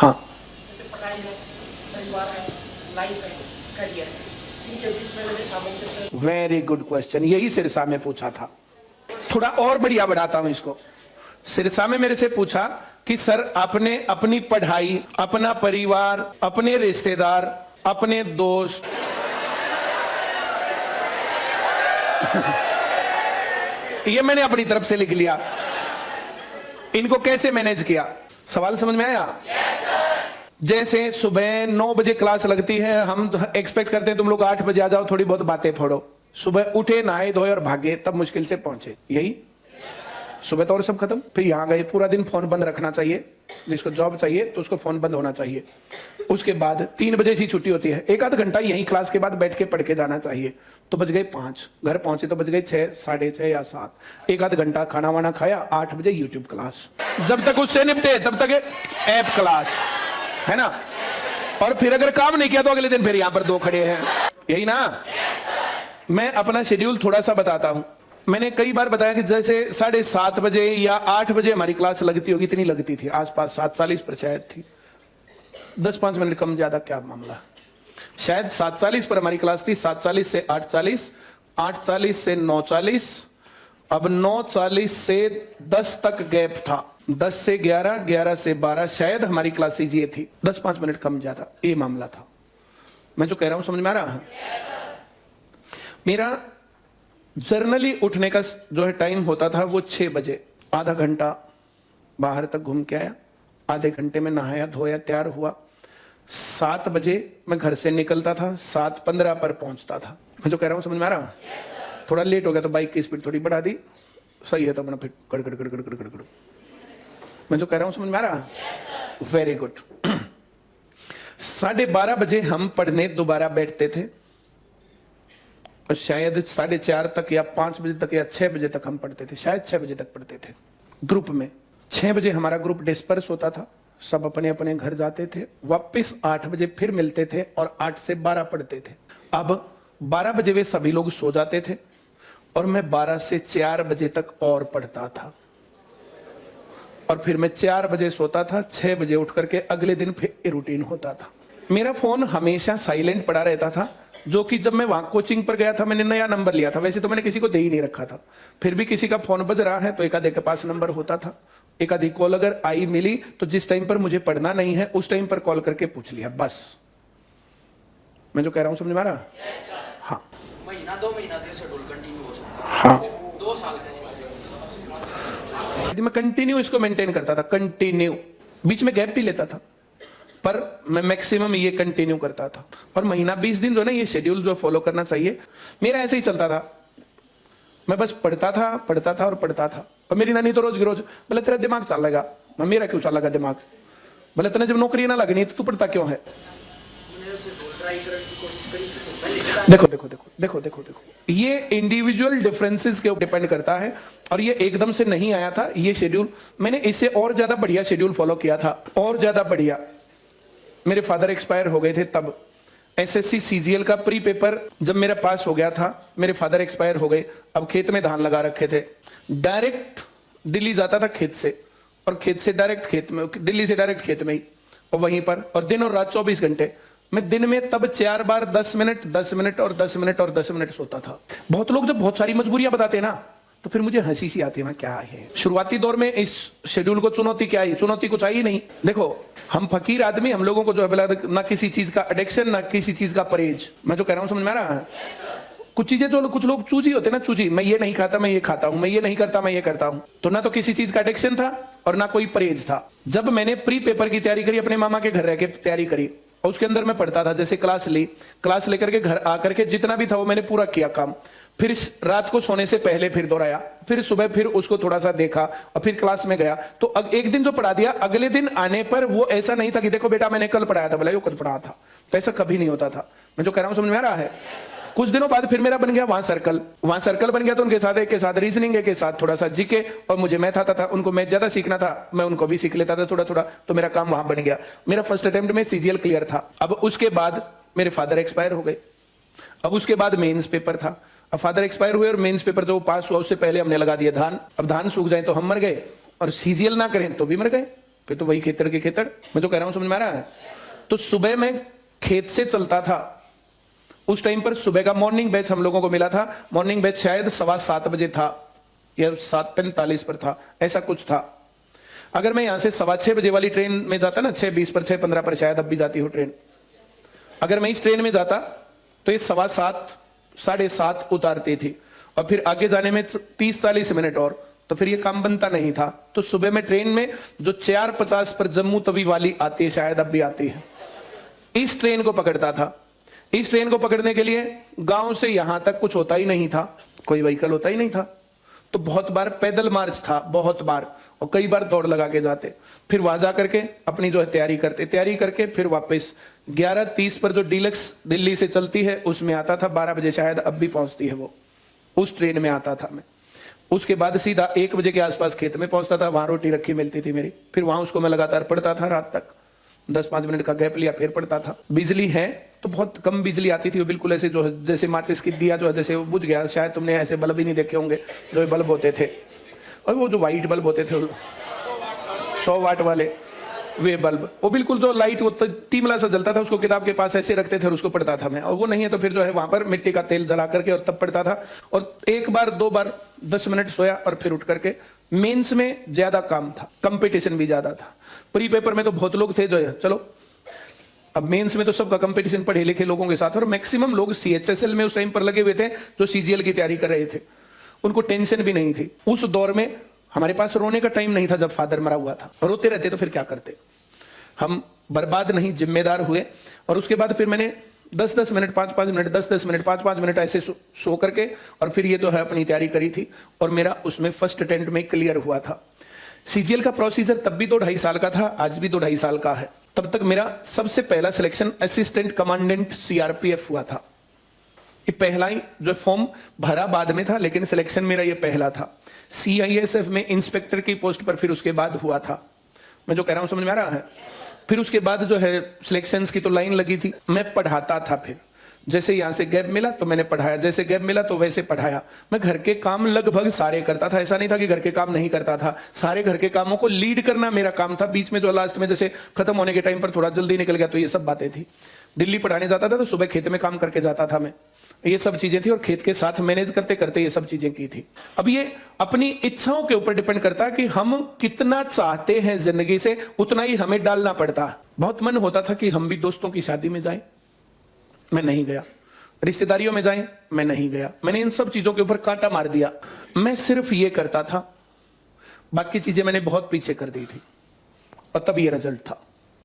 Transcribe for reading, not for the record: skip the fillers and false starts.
हाँ, जैसे पढ़ाई है, परिवार है, लाइफ है, करियर है, इनके बीच में मेरे सामंजस्य। वेरी गुड क्वेश्चन, यही सिरसा में पूछा था। थोड़ा और बढ़िया बढ़ाता हूं इसको। सिरसा में मेरे से पूछा कि सर आपने अपनी पढ़ाई, अपना परिवार, अपने रिश्तेदार, अपने दोस्त ये मैंने अपनी तरफ से लिख लिया, इनको कैसे मैनेज किया? सवाल समझ में आया? जैसे सुबह 9 बजे क्लास लगती है, हम एक्सपेक्ट करते हैं तुम लोग 8 बजे आ जाओ, थोड़ी बहुत बातें पढ़ो। सुबह उठे, नहाए धोए और भागे, तब मुश्किल से पहुंचे। यही सुबह तो और सब खत्म, फिर यहां गए, पूरा दिन फोन बंद रखना चाहिए। जिसको जॉब चाहिए तो उसको फोन बंद होना चाहिए। उसके बाद 3 बजे से छुट्टी होती है, एक आध घंटा यही क्लास के बाद बैठ के पढ़ के जाना चाहिए। तो बज गए 5, घर पहुंचे तो बज गए 6, 6:30 या 7। एक आध घंटा खाना वाना खाया, 8 बजे यूट्यूब क्लास, जब तक उससे निपटे तब तक ऐप क्लास, है ना। और फिर अगर काम नहीं किया तो अगले दिन फिर यहां पर 2 खड़े हैं, यही ना। मैं अपना शेड्यूल थोड़ा सा बताता हूं। मैंने कई बार बताया कि जैसे 7:30 बजे या 8 बजे हमारी क्लास लगती होगी, इतनी लगती थी, आसपास 7:40 पर शायद थी, 10-5 मिनट कम ज्यादा क्या मामला, शायद 7:40 पर हमारी क्लास थी। 7:40 से 8:40, 8:40 से 9:40, अब 9:40 से 10 तक गैप था, 10 से 11, 11 से 12, शायद हमारी क्लासेज ये थी, 10-5 मिनट कम ज्यादा, ये मामला था। मैं जो कह रहा हूं समझ में आ रहा है? मेरा जर्नली उठने का जो है टाइम होता था वो 6 बजे। आधा घंटा बाहर तक घूम के आया, आधे घंटे में नहाया धोया तैयार हुआ, 7 बजे मैं घर से निकलता था, 7:15 पर पहुंचता था। मैं जो कह रहा हूं समझ में आ रहा है? थोड़ा लेट हो गया तो बाइक की स्पीड थोड़ी बढ़ा दी, सही है तो अपना फिर गड़गड़ गड़गड़ गड़गड़ गड़गड़। मैं जो कह रहा हूं समझ में आ रहा है? Very good. 12:30 बजे हम पढ़ने दोबारा बैठते थे, शायद 4:30 तक या 5 बजे तक या 6 बजे तक हम पढ़ते थे, शायद 6 बजे तक पढ़ते थे ग्रुप में। 6 बजे हमारा ग्रुप डिस्पर्स होता था, सब अपने अपने घर जाते थे, वापस 8 बजे फिर मिलते थे और 8 से 12 पढ़ते थे। अब 12 बजे वे सभी लोग सो जाते थे और मैं 12 से 4 बजे तक और पढ़ता था, और फिर मैं 4 बजे सोता था, 6 बजे उठ करके अगले दिन फिर रूटीन होता था। मेरा फोन हमेशा साइलेंट पड़ा रहता था, जो कि जब मैं वहां कोचिंग पर गया था मैंने नया नंबर लिया था, वैसे तो मैंने किसी को दे ही नहीं रखा था, फिर भी किसी का फोन बज रहा है तो एक आधे के पास नंबर होता था। एक आधी कॉल अगर आई मिली तो जिस टाइम पर मुझे पढ़ना नहीं है उस टाइम पर कॉल करके पूछ लिया, बस। मैं जो कह रहा हूं समझ में आ रहा? हाँ। महीना 2 महीना से शेड्यूल कंटिन्यू हो सकता है। हाँ, 2 साल का मैं कंटिन्यू इसको मेंटेन करता था, कंटिन्यू, बीच में गैप भी लेता था, पर मैं मैक्सिमम ये कंटिन्यू करता था। और महीना 20 दिन जो ना ये शेड्यूल जो फॉलो करना चाहिए, मेरा ऐसे ही चलता था। मैं बस पढ़ता था और पढ़ता था। और मेरी नानी तो रोज की रोज बोले तेरा दिमाग चल लगा। मैं, मेरा क्यों चल लगा दिमाग? बोले तने जब नौकरी ना लगनी तो तू पढ़ता क्यों है? देखो देखो देखो देखो देखो देखो, ये इंडिविजुअल डिफरेंसेस के ऊपर डिपेंड करता है, और ये एकदम से नहीं आया था ये शेड्यूल। मैंने इससे और ज्यादा बढ़िया शेड्यूल फॉलो किया था, और ज्यादा बढ़िया। मेरे फादर एक्सपायर हो गए थे तब, एसएससी सीजीएल का प्री पेपर जब मेरा पास हो गया था, मेरे फादर एक्सपायर हो गए। अब खेत में धान लगा रखे थे, डायरेक्ट दिल्ली जाता था खेत से, और खेत से डायरेक्ट खेत में, दिल्ली से डायरेक्ट खेत में ही, और वहीं पर, और दिन और रात 24 घंटे। मैं दिन में तब 4 बार 10 मिनट 10 मिनट और 10 मिनट और 10 मिनट सोता था। बहुत लोग जब बहुत सारी मजबूरियां बताते हैं ना, तो फिर मुझे हंसी सी आती है, क्या है शुरुआती दौर में इस शेड्यूल को चुनौती क्या है? चुनौती कुछ आई नहीं। देखो हम फकीर आदमी, हम लोगों को जो है ना किसी चीज का एडिक्शन ना किसी चीज का परहेज। मैं जो कह रहा हूं समझ में आ रहा है? कुछ चीजें जो कुछ लोग चूजी होते हैं ना, चूजी, मैं ये नहीं खाता मैं ये खाता हूं, मैं ये नहीं करता मैं ये करता हूं। तो ना तो किसी चीज का एडिक्शन था और ना कोई परहेज था। जब मैंने प्री पेपर की तैयारी करी, अपने मामा के घर रह के तैयारी करी, और उसके अंदर मैं पढ़ता था, जैसे क्लास ली, क्लास लेकर के घर आकर के जितना भी था वो मैंने पूरा किया काम, फिर रात को सोने से पहले फिर दोहराया, फिर सुबह फिर उसको थोड़ा सा देखा, और फिर क्लास में गया। तो एक दिन जो पढ़ा दिया, अगले दिन आने पर वो ऐसा नहीं था कि देखो बेटा मैंने कल पढ़ाया था, बोला यो कल पढ़ा था, तो ऐसा कभी नहीं होता था। मैं जो कह रहा हूं समझ में आ रहा है? कुछ दिनों बाद फिर मेरा बन गया वहां सर्कल बन गया, तो उनके साथ एक के साथ रीजनिंग, एक के साथ थोड़ा सा जीके, और मुझे मैथ आता था, उनको मैथ ज्यादा सीखना था, मैं उनको भी सीख लेता था थोड़ा थोड़ा, तो मेरा काम वहां बन गया। मेरा फर्स्ट अटेम्प्ट में सीजीएल क्लियर था। अब उसके बाद मेरे फादर एक्सपायर हो गए, अब उसके बाद मेंस पेपर था। अब फादर एक्सपायर हुए और मेंस पेपर जो पास हुआ उससे पहले हमने लगा दिया धान। अब धान सूख जाए तो हम मर गए, और सीजीएल ना करें तो भी मर गए। फिर तो वही खेतड़ के खेतड़। मैं जो कह रहा हूं समझ में आ रहा है? तो सुबह में खेत से चलता था, उस टाइम पर सुबह का मॉर्निंग बैच हम लोगों को मिला था। मॉर्निंग बैच शायद 7:15 बजे था या 7:45 पर था, ऐसा कुछ था। अगर मैं यहां से 6:15 बजे वाली ट्रेन में जाता ना, 6:20 पर 6:15 पर शायद अब भी जाती हो ट्रेन, अगर मैं इस ट्रेन में जाता तो ये 7:15 7:30 उतारती थी और फिर आगे जाने में 30-40 मिनट और, तो फिर ये काम बनता नहीं था। तो सुबह में ट्रेन में जो 4:50 पर जम्मू तवी वाली आती है, शायद अब भी आती है, इस ट्रेन को पकड़ता था। इस ट्रेन को पकड़ने के लिए गांव से यहां तक कुछ होता ही नहीं था, कोई व्हीकल होता ही नहीं था, तो बहुत बार पैदल मार्च था, बहुत बार, और कई बार दौड़ लगा के जाते। फिर वहां जाकर के अपनी जो है तैयारी करते, तैयारी करके फिर वापस 11:30 पर जो डीलक्स दिल्ली से चलती है उसमें आता था, 12 बजे शायद अब भी पहुंचती है वो, उस ट्रेन में आता था मैं। उसके बाद सीधा 1 बजे के आसपास खेत में पहुंचता था, वहां रोटी रखी मिलती थी मेरी, फिर वहां उसको मैं लगातार पढ़ता था रात तक, 10-5 मिनट का गैप लिया फिर पढ़ता था। बिजली है तो बहुत कम बिजली आती थी, वो बिल्कुल ऐसे जो है जैसे माचिस की दिया जो है जैसे वो बुझ गया, शायद तुमने ऐसे बल्ब ही नहीं देखे होंगे जो बल्ब होते थे, और वो जो व्हाइट बल्ब होते थे 100 वाट वाले, वे बल्ब, वो बिल्कुल जो लाइट वो टीमला सा जलता था, उसको किताब के पास ऐसे रखते थे और उसको पढ़ता था मैं। और वो नहीं है तो फिर जो है वहां पर मिट्टी का तेल जला करके और तब पढ़ता था। और 1 बार 2 बार 10 मिनट सोया और फिर उठ करके। मेंस में ज्यादा काम था, कंपटीशन भी ज्यादा था। प्री पेपर में तो बहुत लोग थे जो है, चलो अब मेंस में तो सबका कंपटीशन पढ़े लिखे लोगों के साथ, और मैक्सिमम लोग CHSL में उस टाइम पर लगे हुए थे जो CGL की तैयारी कर रहे थे, उनको टेंशन भी नहीं थी। उस दौर में हमारे पास रोने का टाइम नहीं था, जब फादर मरा हुआ था, रोते रहते तो फिर क्या करते। हम बर्बाद नहीं, जिम्मेदार हुए। और उसके बाद फिर मैंने 10-10 मिनट 5-5 मिनट 10-10 मिनट 5-5 मिनट ऐसे सो करके और फिर ये जो है अपनी तैयारी करी थी, और मेरा उसमें फर्स्ट अटेम्प्ट में क्लियर हुआ था। CGL का प्रोसीजर तब भी तो 2.5 साल का था, आज भी 2.5 साल का है। तब तक मेरा सबसे पहला सिलेक्शन असिस्टेंट कमांडेंट CRPF हुआ था। ये पहला ही जो फॉर्म भरा बाद में था, लेकिन सिलेक्शन मेरा ये पहला था। CISF में इंस्पेक्टर की पोस्ट पर फिर उसके बाद हुआ था। मैं जो कह रहा हूं समझ में आ रहा है? फिर उसके बाद जो है सिलेक्शंस की तो लाइन लगी थी, मैं पढ़ाता था। फिर जैसे यहां से गैप मिला तो मैंने पढ़ाया, जैसे गैप मिला तो वैसे पढ़ाया। मैं घर के काम लगभग सारे करता था, ऐसा नहीं था कि घर के काम नहीं करता था। सारे घर के कामों को लीड करना मेरा काम था। बीच में जो लास्ट में जैसे खत्म होने के टाइम पर थोड़ा जल्दी निकल गया तो ये सब बातें थी। दिल्ली पढ़ाने जाता था तो सुबह खेत में काम करके जाता था मैं, ये सब चीजें थी, और खेत के साथ मैनेज करते करते ये सब चीजें की थी। अब ये अपनी इच्छाओं के ऊपर डिपेंड करता है कि हम कितना चाहते हैं जिंदगी से, उतना ही हमें डालना पड़ता है। बहुत मन होता था कि हम भी दोस्तों की शादी में जाएं, मैं नहीं गया। रिश्तेदारियों में जाएं, मैं नहीं गया। मैंने इन सब चीजों के ऊपर कांटा मार दिया। मैं सिर्फ ये करता था, बाकी चीजें मैंने बहुत पीछे कर दी थी, और तब ये रिजल्ट था।